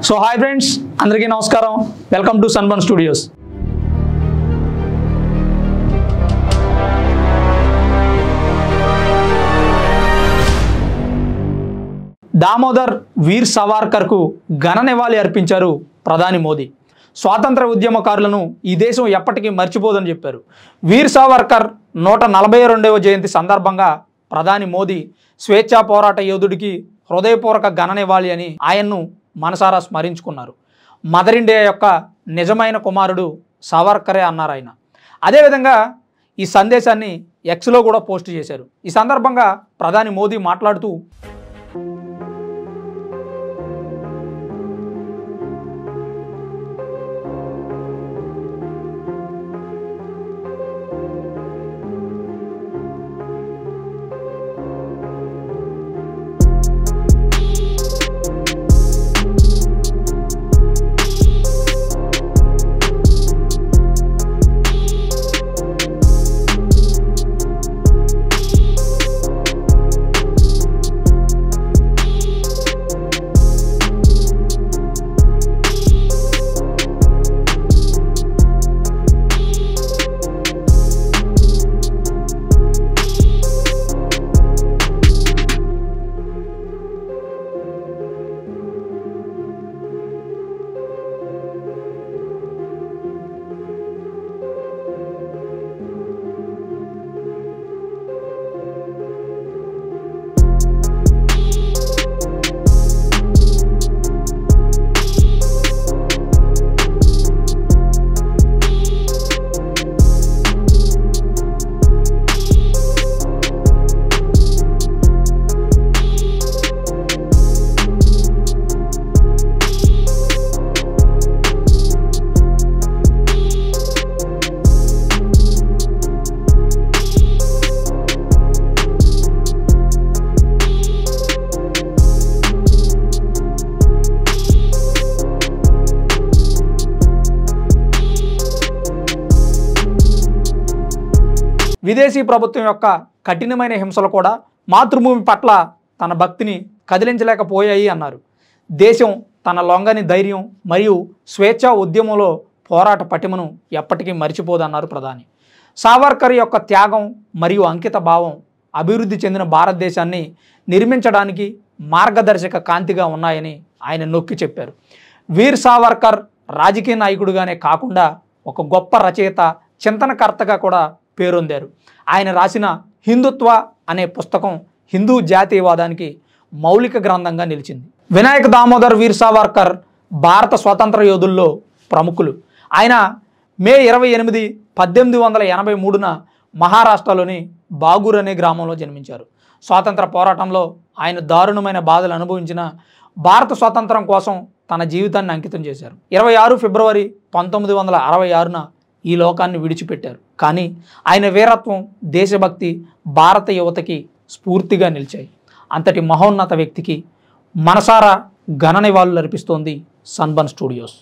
So hi friends, అందరికీ నమస్కారం. Welcome to Sunburn Studios. Damodar Veer సావర్కర్కు ఘన నివాళి అర్పించారు ప్రధాని మోదీ. స్వాతంత్ర ఉద్యమకారులను ఈ దేశం ఎప్పటికీ మర్చిపోదని చెప్పారు. వీర్ సావర్కర్ 142వ జయంతి సందర్భంగా ప్రధాని మోదీ స్వేచ్ఛా పోరాట యోధుడికి హృదయపూర్వక ఘన నివాళి అని ఆయన్ను మనసారా స్మరించుకున్నారు. మదర్ ఇండియా యొక్క నిజమైన కుమారుడు సావర్కరే అన్నారు ఆయన. అదేవిధంగా ఈ సందేశాన్ని ఎక్స్లో కూడా పోస్ట్ చేశారు. ఈ సందర్భంగా ప్రధాని మోదీ మాట్లాడుతూ విదేశీ ప్రభుత్వం యొక్క కఠినమైన హింసలు కూడా మాతృభూమి పట్ల తన భక్తిని కదిలించలేకపోయాయి అన్నారు. దేశం తన లొంగని ధైర్యం మరియు స్వేచ్ఛా ఉద్యమంలో పోరాట పటిమను ఎప్పటికీ మర్చిపోదన్నారు ప్రధాని. సావర్కర్ యొక్క త్యాగం మరియు అంకిత భావం అభివృద్ధి చెందిన భారతదేశాన్ని నిర్మించడానికి మార్గదర్శక కాంతిగా ఉన్నాయని ఆయన నొక్కి చెప్పారు. వీర్ సావర్కర్ రాజకీయ నాయకుడిగానే కాకుండా ఒక గొప్ప రచయిత, చింతనకర్తగా కూడా పేరొందారు. ఆయన రాసిన హిందుత్వ అనే పుస్తకం హిందూ జాతీయవాదానికి మౌలిక గ్రంథంగా నిలిచింది. వినాయక్ దామోదర్ వీర్ సావర్కర్ భారత స్వాతంత్ర యోధుల్లో ప్రముఖులు. ఆయన మే 28, 1883న మహారాష్ట్రలోని బాగూర్ అనే గ్రామంలో జన్మించారు. స్వాతంత్ర పోరాటంలో ఆయన దారుణమైన బాధలు అనుభవించిన భారత స్వాతంత్రం కోసం తన జీవితాన్ని అంకితం చేశారు. 26 ఫిబ్రవరి 1966న ఈ లోకాన్ని విడిచిపెట్టారు. కానీ ఆయన వీరత్వం, దేశభక్తి భారత యువతకి స్ఫూర్తిగా నిలిచాయి. అంతటి మహోన్నత వ్యక్తికి మనసారా ఘన నివాళులు అర్పిస్తోంది సన్బర్న్ స్టూడియోస్.